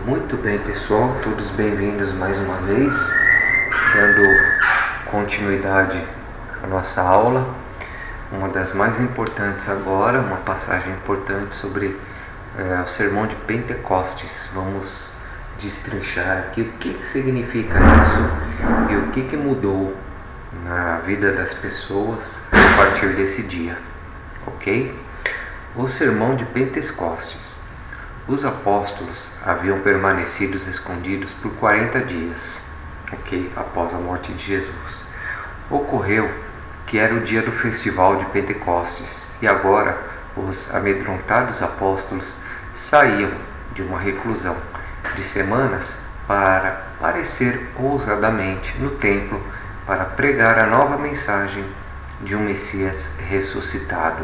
Muito bem, pessoal, todos bem-vindos mais uma vez, dando continuidade à nossa aula. Uma das mais importantes agora, uma passagem importante sobre o Sermão de Pentecostes. Vamos destrinchar aqui o que significa isso e o que mudou na vida das pessoas a partir desse dia, ok? O Sermão de Pentecostes. Os apóstolos haviam permanecido escondidos por 40 dias, após a morte de Jesus. Ocorreu que era o dia do festival de Pentecostes e agora os amedrontados apóstolos saíam de uma reclusão de semanas para aparecer ousadamente no templo para pregar a nova mensagem de um Messias ressuscitado.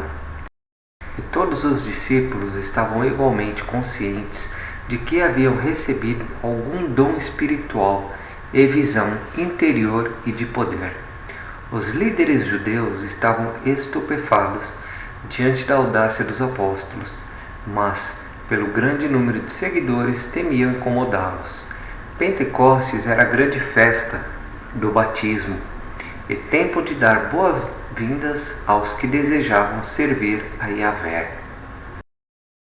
E todos os discípulos estavam igualmente conscientes de que haviam recebido algum dom espiritual e visão interior e de poder. Os líderes judeus estavam estupefatos diante da audácia dos apóstolos, mas, pelo grande número de seguidores, temiam incomodá-los. Pentecostes era a grande festa do batismo e tempo de dar boas-vindas aos que desejavam servir a Yahvé.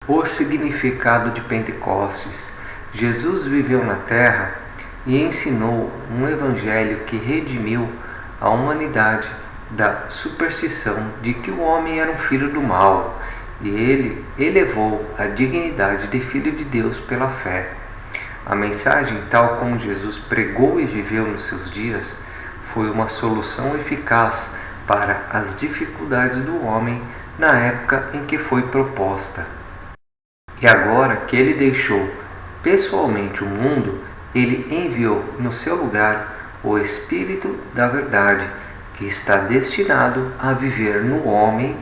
O significado de Pentecostes: Jesus viveu na terra e ensinou um evangelho que redimiu a humanidade da superstição de que o homem era um filho do mal, e ele elevou a dignidade de filho de Deus pela fé. A mensagem, tal como Jesus pregou e viveu nos seus dias, foi uma solução eficaz para as dificuldades do homem na época em que foi proposta. E agora que ele deixou pessoalmente o mundo, ele enviou no seu lugar o Espírito da Verdade, que está destinado a viver no homem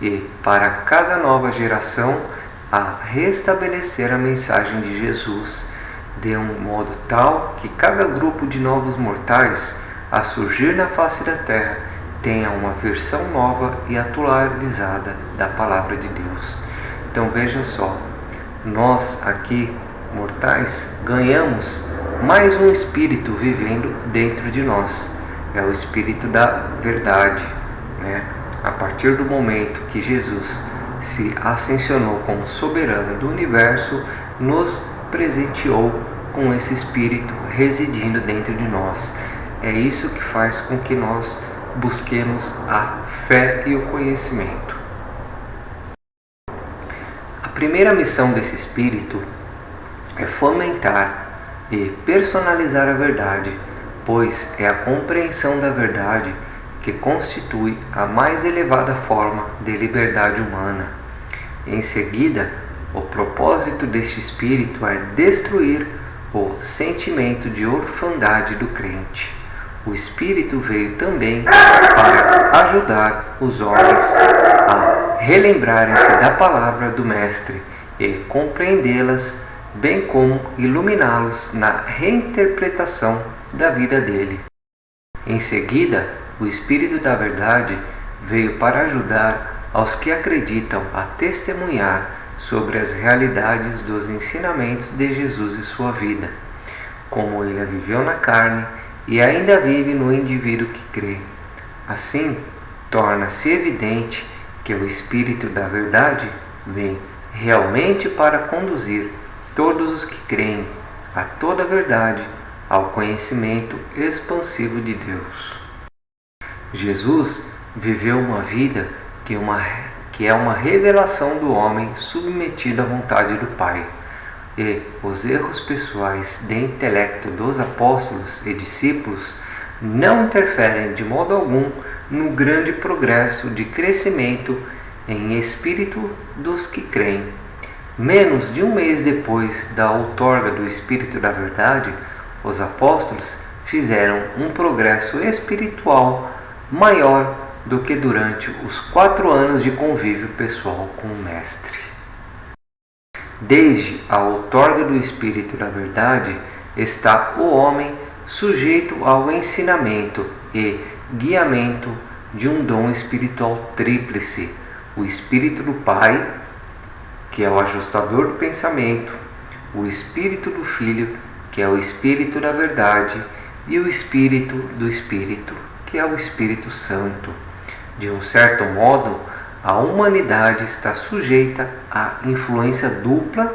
e, para cada nova geração, a restabelecer a mensagem de Jesus de um modo tal que cada grupo de novos mortais a surgir na face da terra tenha uma versão nova e atualizada da palavra de Deus. Então veja só, nós aqui, mortais, ganhamos mais um espírito vivendo dentro de nós. É o espírito da verdade, A partir do momento que Jesus se ascensionou como soberano do universo, nos presenteou com esse espírito residindo dentro de nós. É isso que faz com que nós busquemos a fé e o conhecimento. A primeira missão desse Espírito é fomentar e personalizar a verdade, pois é a compreensão da verdade que constitui a mais elevada forma de liberdade humana. Em seguida, o propósito deste Espírito é destruir o sentimento de orfandade do crente. O Espírito veio também para ajudar os homens a relembrarem-se da palavra do Mestre e compreendê-las, bem como iluminá-los na reinterpretação da vida dele. Em seguida, o Espírito da Verdade veio para ajudar aos que acreditam a testemunhar sobre as realidades dos ensinamentos de Jesus e sua vida, como ele a viveu na carne e ainda vive no indivíduo que crê. Assim, torna-se evidente que o Espírito da Verdade vem realmente para conduzir todos os que creem a toda a verdade, ao conhecimento expansivo de Deus. Jesus viveu uma vida que é uma revelação do homem submetido à vontade do Pai. E os erros pessoais de intelecto dos apóstolos e discípulos não interferem de modo algum no grande progresso de crescimento em espírito dos que creem. Menos de um mês depois da outorga do Espírito da Verdade, os apóstolos fizeram um progresso espiritual maior do que durante os 4 anos de convívio pessoal com o Mestre. Desde a outorga do Espírito da Verdade, está o homem sujeito ao ensinamento e guiamento de um dom espiritual tríplice: o Espírito do Pai, que é o ajustador do pensamento, o Espírito do Filho, que é o Espírito da verdade, e o Espírito do Espírito, que é o Espírito Santo. De um certo modo, a humanidade está sujeita à influência dupla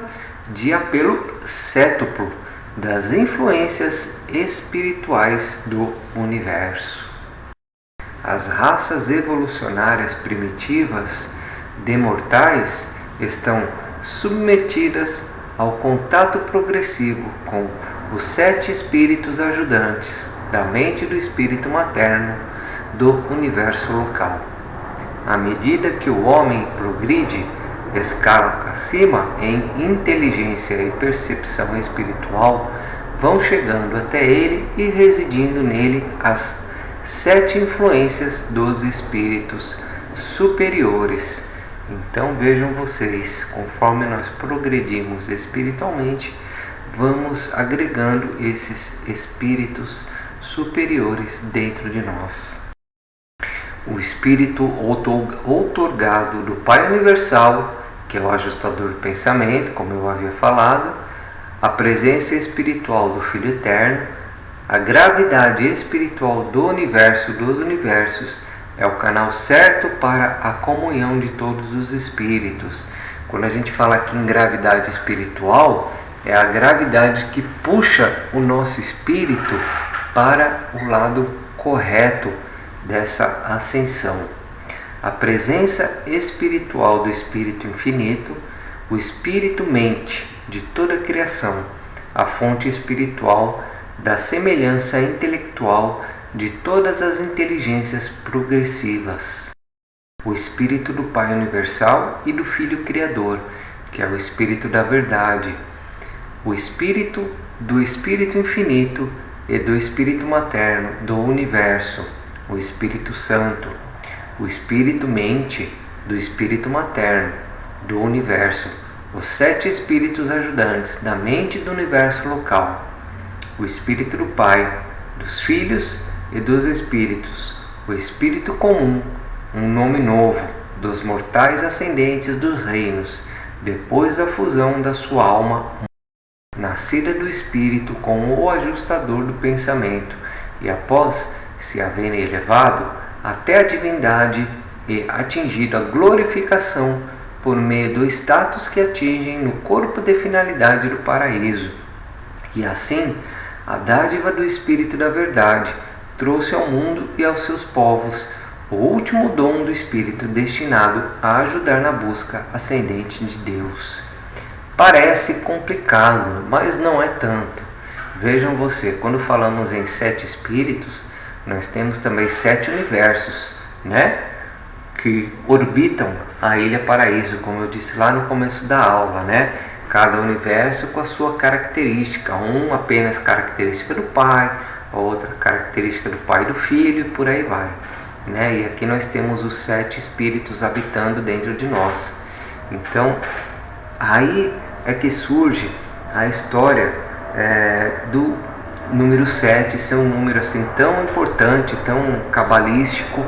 de apelo cétuplo das influências espirituais do universo. As raças evolucionárias primitivas de mortais estão submetidas ao contato progressivo com os 7 espíritos ajudantes da mente do espírito materno do universo local. À medida que o homem progride escala acima em inteligência e percepção espiritual, vão chegando até ele e residindo nele as 7 influências dos espíritos superiores. Então vejam vocês, conforme nós progredimos espiritualmente, vamos agregando esses espíritos superiores dentro de nós. O espírito outorgado do Pai Universal, que é o ajustador do pensamento, como eu havia falado, a presença espiritual do Filho Eterno, a gravidade espiritual do universo dos universos, é o canal certo para a comunhão de todos os espíritos. Quando a gente fala aqui em gravidade espiritual, é a gravidade que puxa o nosso espírito para o lado correto dessa ascensão. A presença espiritual do Espírito Infinito, o Espírito Mente de toda a criação, a fonte espiritual da semelhança intelectual de todas as inteligências progressivas. O Espírito do Pai Universal e do Filho Criador, que é o Espírito da Verdade. O Espírito do Espírito Infinito e do Espírito Materno do Universo, o Espírito Santo. O Espírito Mente do Espírito Materno do Universo, os 7 Espíritos ajudantes da mente do universo local. O Espírito do Pai, dos Filhos e dos Espíritos, o Espírito comum, um nome novo, dos mortais ascendentes dos reinos, depois da fusão da sua alma, nascida do Espírito com o ajustador do pensamento, e após se haverem elevado até a divindade e atingido a glorificação por meio do status que atingem no corpo de finalidade do paraíso. E assim, a dádiva do Espírito da Verdade trouxe ao mundo e aos seus povos o último dom do Espírito destinado a ajudar na busca ascendente de Deus. Parece complicado, mas não é tanto. Vejam você, quando falamos em 7 Espíritos, nós temos também 7 universos, né? Que orbitam a Ilha Paraíso, como eu disse lá no começo da aula, né? Cada universo com a sua característica, um apenas característica do Pai, a outra característica do Pai e do Filho, e por aí vai, né? E aqui nós temos os 7 espíritos habitando dentro de nós. Então, aí é que surge a história do número 7 ser um número assim tão importante, tão cabalístico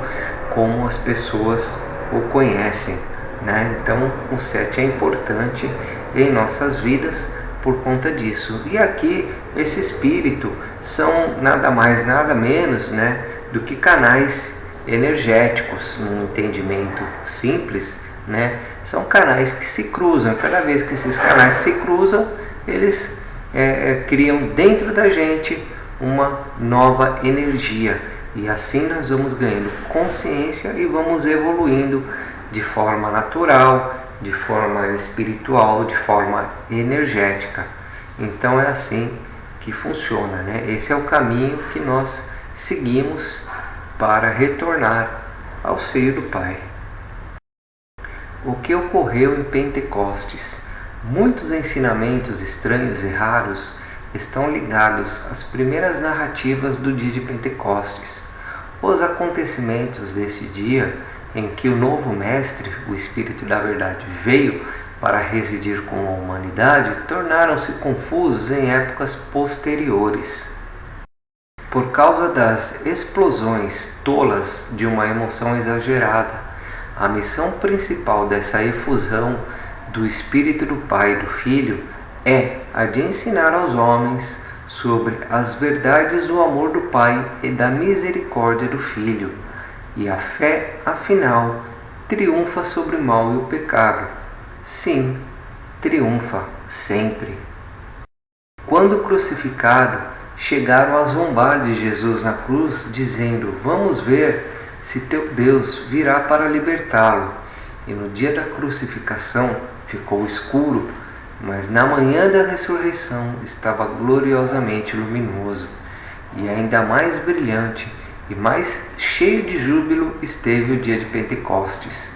como as pessoas o conhecem, né? Então o 7 é importante em nossas vidas por conta disso. E aqui esse espírito são nada mais, nada menos, né, do que canais energéticos, num entendimento simples, né? São canais que se cruzam. Cada vez que esses canais se cruzam, eles criam dentro da gente uma nova energia, e assim nós vamos ganhando consciência e vamos evoluindo de forma natural, de forma espiritual, de forma energética. Então é assim que funciona, né? Esse é o caminho que nós seguimos para retornar ao seio do Pai. O que ocorreu em Pentecostes? Muitos ensinamentos estranhos e raros estão ligados às primeiras narrativas do dia de Pentecostes. Os acontecimentos desse dia, em que o novo Mestre, o Espírito da Verdade, veio para residir com a humanidade, tornaram-se confusos em épocas posteriores. Por causa das explosões tolas de uma emoção exagerada, a missão principal dessa efusão do Espírito do Pai e do Filho é a de ensinar aos homens sobre as verdades do amor do Pai e da misericórdia do Filho. E a fé, afinal, triunfa sobre o mal e o pecado. Sim, triunfa sempre. Quando crucificado, chegaram a zombar de Jesus na cruz, dizendo: vamos ver se teu Deus virá para libertá-lo. E no dia da crucificação ficou escuro, mas na manhã da ressurreição estava gloriosamente luminoso, e ainda mais brilhante e mais cheio de júbilo esteve o dia de Pentecostes.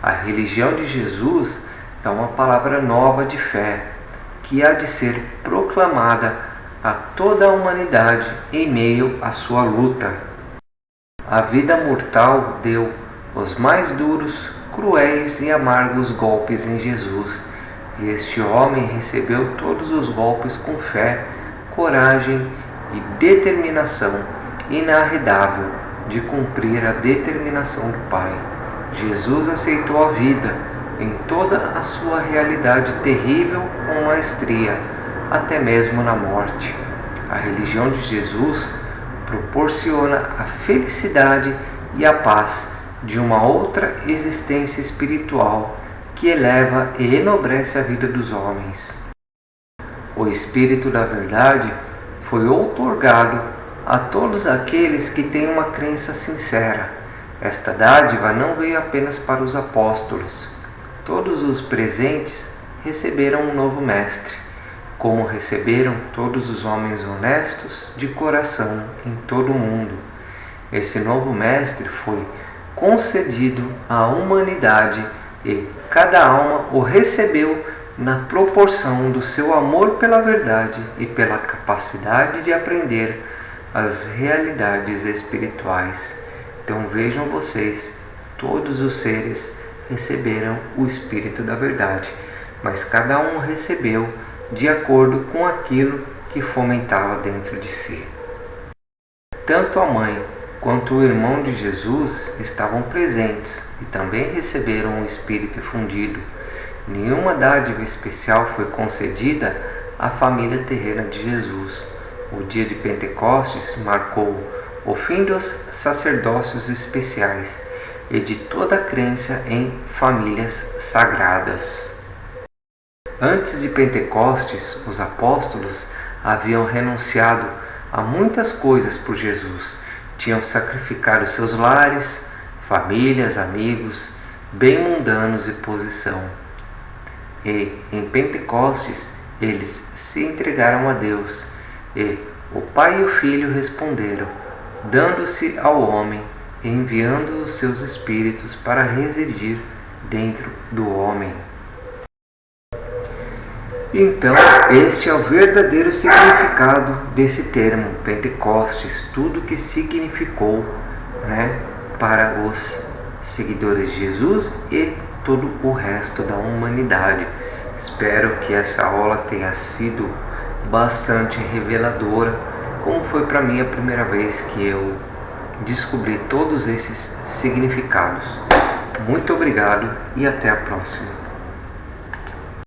A religião de Jesus é uma palavra nova de fé, que há de ser proclamada a toda a humanidade em meio à sua luta. A vida mortal deu os mais duros, cruéis e amargos golpes em Jesus, e este homem recebeu todos os golpes com fé, coragem e determinação inarredável de cumprir a determinação do Pai. Jesus aceitou a vida em toda a sua realidade terrível com maestria, até mesmo na morte. A religião de Jesus proporciona a felicidade e a paz de uma outra existência espiritual que eleva e enobrece a vida dos homens. O Espírito da Verdade foi outorgado a todos aqueles que têm uma crença sincera. Esta dádiva não veio apenas para os apóstolos. Todos os presentes receberam um novo mestre, como receberam todos os homens honestos de coração em todo o mundo. Esse novo mestre foi concedido à humanidade e cada alma o recebeu na proporção do seu amor pela verdade e pela capacidade de aprender as realidades espirituais. Então vejam vocês, todos os seres receberam o Espírito da Verdade, mas cada um recebeu de acordo com aquilo que fomentava dentro de si. Tanto a mãe quanto o irmão de Jesus estavam presentes e também receberam o Espírito infundido. Nenhuma dádiva especial foi concedida à família terrena de Jesus. O dia de Pentecostes marcou o fim dos sacerdócios especiais e de toda a crença em famílias sagradas. Antes de Pentecostes, os apóstolos haviam renunciado a muitas coisas por Jesus. Tinham sacrificado seus lares, famílias, amigos, bem mundanos e posição. E, em Pentecostes, eles se entregaram a Deus, e o Pai e o Filho responderam, dando-se ao homem e enviando os seus espíritos para residir dentro do homem. Então, este é o verdadeiro significado desse termo, Pentecostes, tudo que significou, para os seguidores de Jesus e todo o resto da humanidade. Espero que essa aula tenha sido bastante reveladora, como foi para mim a primeira vez que eu descobri todos esses significados. Muito obrigado e até a próxima.